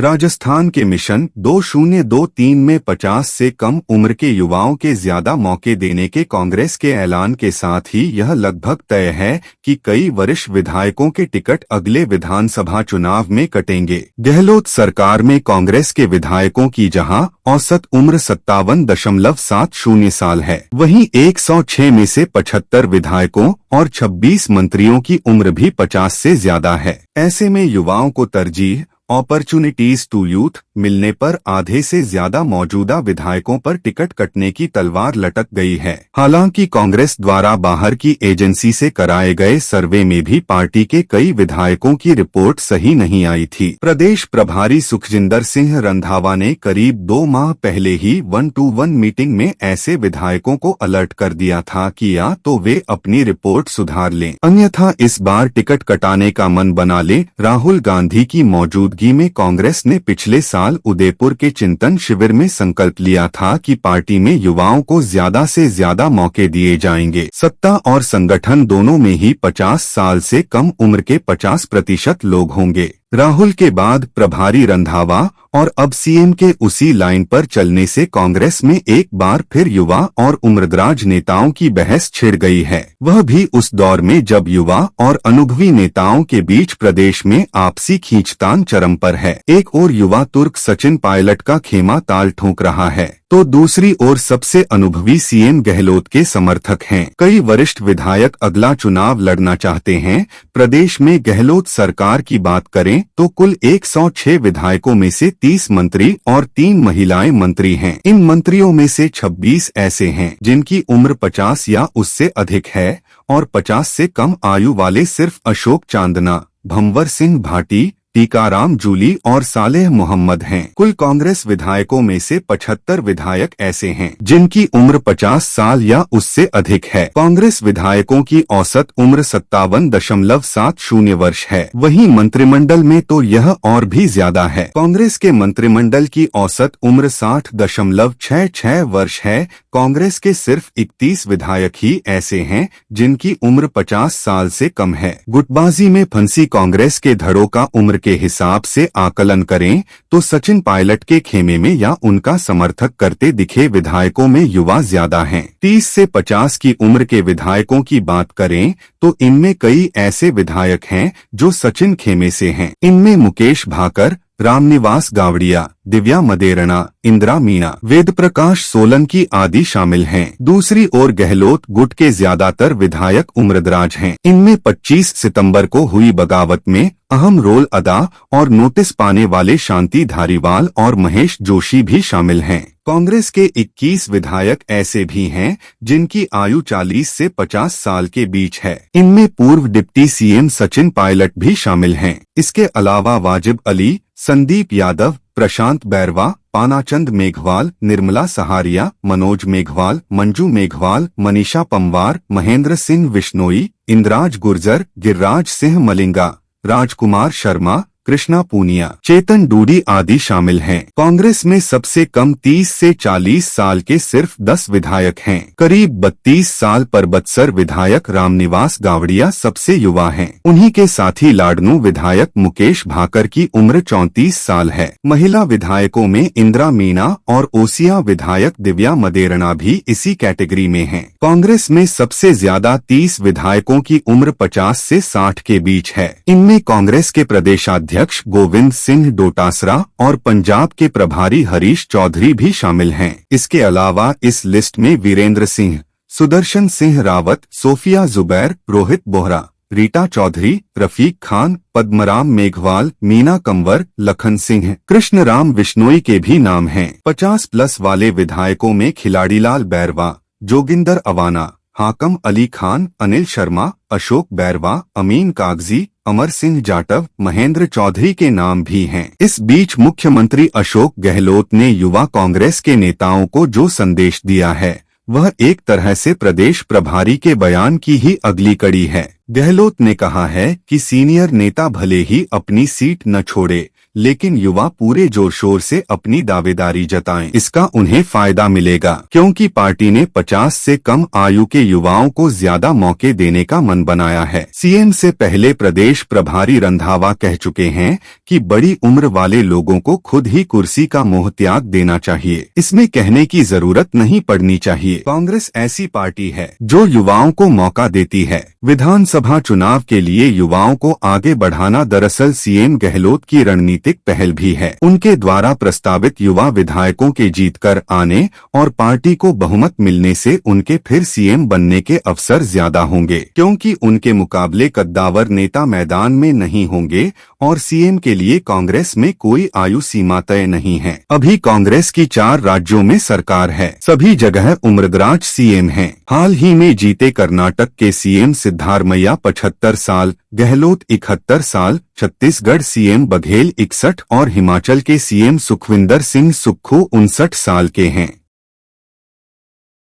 राजस्थान के मिशन 2023 में 50 से कम उम्र के युवाओं के ज्यादा मौके देने के कांग्रेस के ऐलान के साथ ही यह लगभग तय है कि कई वरिष्ठ विधायकों के टिकट अगले विधानसभा चुनाव में कटेंगे। गहलोत सरकार में कांग्रेस के विधायकों की जहां औसत उम्र 57.70 साल है, वहीं 106 में से 75 विधायकों और 26 मंत्रियों की उम्र भी 50 से ज्यादा है। ऐसे में युवाओं को तरजीह अपॉर्चुनिटीज टू यूथ मिलने पर आधे से ज्यादा मौजूदा विधायकों पर टिकट कटने की तलवार लटक गई है। हालांकि कांग्रेस द्वारा बाहर की एजेंसी से कराए गए सर्वे में भी पार्टी के कई विधायकों की रिपोर्ट सही नहीं आई थी। प्रदेश प्रभारी सुखजिंदर सिंह रंधावा ने करीब 2 माह पहले ही 1-to-1 मीटिंग में ऐसे विधायकों को अलर्ट कर दिया था कि या तो वे अपनी रिपोर्ट सुधार लें, अन्यथा इस बार टिकट कटाने का मन बना ले। राहुल गांधी की मौजूदगी में कांग्रेस ने पिछले साल उदयपुर के चिंतन शिविर में संकल्प लिया था कि पार्टी में युवाओं को ज्यादा से ज्यादा मौके दिए जाएंगे। सत्ता और संगठन दोनों में ही 50 साल से कम उम्र के 50% लोग होंगे। राहुल के बाद प्रभारी रंधावा और अब सीएम के उसी लाइन पर चलने से कांग्रेस में एक बार फिर युवा और उम्रदराज नेताओं की बहस छिड़ गई है, वह भी उस दौर में जब युवा और अनुभवी नेताओं के बीच प्रदेश में आपसी खींचतान चरम पर है। एक ओर युवा तुर्क सचिन पायलट का खेमा ताल ठोक रहा है, तो दूसरी ओर सबसे अनुभवी सीएम गहलोत के समर्थक हैं। कई वरिष्ठ विधायक अगला चुनाव लड़ना चाहते हैं। प्रदेश में गहलोत सरकार की बात करें तो कुल 106 विधायकों में से 30 मंत्री और 3 महिलाएं मंत्री हैं। इन मंत्रियों में से 26 ऐसे हैं जिनकी उम्र 50 या उससे अधिक है और 50 से कम आयु वाले सिर्फ अशोक चांदना, भंवर सिंह भाटी, टीकाराम जूली और सालेह मोहम्मद हैं। कुल कांग्रेस विधायकों में से 75 विधायक ऐसे हैं जिनकी उम्र 50 साल या उससे अधिक है। कांग्रेस विधायकों की औसत उम्र 57.70 वर्ष है, वहीं मंत्रिमंडल में तो यह और भी ज्यादा है। कांग्रेस के मंत्रिमंडल की औसत उम्र 60.66 वर्ष है। कांग्रेस के सिर्फ 31 विधायक ही ऐसे हैं जिनकी उम्र 50 साल से कम है। गुटबाजी में फंसी कांग्रेस के धड़ों का उम्र के हिसाब से आकलन करें तो सचिन पायलट के खेमे में या उनका समर्थक करते दिखे विधायकों में युवा ज्यादा हैं। 30 से 50 की उम्र के विधायकों की बात करें तो इनमें कई ऐसे विधायक हैं जो सचिन खेमे से हैं। इनमें मुकेश भाकर, रामनिवास गावड़िया, दिव्या मदेरणा, इंदिरा मीणा, वेद प्रकाश सोलंकी आदि शामिल हैं। दूसरी ओर गहलोत गुट के ज्यादातर विधायक उम्रदराज हैं। इनमें 25 सितंबर को हुई बगावत में अहम रोल अदा और नोटिस पाने वाले शांति धारीवाल और महेश जोशी भी शामिल हैं। कांग्रेस के 21 विधायक ऐसे भी हैं जिनकी आयु 40 से 50 साल के बीच है। इनमें पूर्व डिप्टी सीएम सचिन पायलट भी शामिल हैं। इसके अलावा वाजिब अली, संदीप यादव, प्रशांत बैरवा, पानाचंद मेघवाल, निर्मला सहारिया, मनोज मेघवाल, मंजू मेघवाल, मनीषा पंवार, महेंद्र सिंह विश्नोई, इंद्राज गुर्जर, गिरिराज सिंह मलिंगा, राजकुमार शर्मा, कृष्णा पूनिया, चेतन डूडी आदि शामिल हैं। कांग्रेस में सबसे कम 30 से 40 साल के सिर्फ 10 विधायक हैं। करीब 32 साल पर बत्सर विधायक रामनिवास गावड़िया सबसे युवा हैं। उन्हीं के साथी लाडनू विधायक मुकेश भाकर की उम्र 34 साल है। महिला विधायकों में इंदिरा मीणा और ओसिया विधायक दिव्या मदेरणा भी इसी कैटेगरी में हैं। कांग्रेस में सबसे ज्यादा 30 विधायकों की उम्र 50 से 60 के बीच है। इनमें कांग्रेस के प्रदेशाध्यक्ष गोविंद सिंह डोटासरा और पंजाब के प्रभारी हरीश चौधरी भी शामिल हैं। इसके अलावा इस लिस्ट में वीरेंद्र सिंह, सुदर्शन सिंह रावत, सोफिया जुबैर, रोहित बोहरा, रीटा चौधरी, रफीक खान, पद्मराम मेघवाल, मीना कंवर, लखन सिंह, कृष्णराम विश्नोई के भी नाम हैं। 50+ वाले विधायकों में खिलाड़ीलाल बैरवा, जोगिंदर अवाना, हाकम अली खान, अनिल शर्मा, अशोक बैरवा, अमीन कागजी, अमर सिंह जाटव, महेंद्र चौधरी के नाम भी हैं। इस बीच मुख्यमंत्री अशोक गहलोत ने युवा कांग्रेस के नेताओं को जो संदेश दिया है वह एक तरह से प्रदेश प्रभारी के बयान की ही अगली कड़ी है। गहलोत ने कहा है कि सीनियर नेता भले ही अपनी सीट न छोड़े, लेकिन युवा पूरे जोर शोर से अपनी दावेदारी जताएं। इसका उन्हें फायदा मिलेगा क्योंकि पार्टी ने 50 से कम आयु के युवाओं को ज्यादा मौके देने का मन बनाया है। सीएम से पहले प्रदेश प्रभारी रंधावा कह चुके हैं कि बड़ी उम्र वाले लोगों को खुद ही कुर्सी का मोह त्याग देना चाहिए। इसमें कहने की जरूरत नहीं पड़नी चाहिए। कांग्रेस ऐसी पार्टी है जो युवाओं को मौका देती है। विधानसभा चुनाव के लिए युवाओं को आगे बढ़ाना दरअसल सीएम गहलोत की रणनीतिक पहल भी है। उनके द्वारा प्रस्तावित युवा विधायकों के जीतकर आने और पार्टी को बहुमत मिलने से उनके फिर सीएम बनने के अवसर ज्यादा होंगे, क्योंकि उनके मुकाबले कद्दावर नेता मैदान में नहीं होंगे और सीएम के लिए कांग्रेस में कोई आयु सीमा तय नहीं है। अभी कांग्रेस की 4 राज्यों में सरकार है, सभी जगह उम्रदराज सीएम हैं। हाल ही में जीते कर्नाटक के सीएम सिद्धारमैया 75 साल, गहलोत 71 साल, छत्तीसगढ़ सीएम बघेल 61 और हिमाचल के सीएम सुखविंदर सिंह सुक्खू 59 साल के हैं।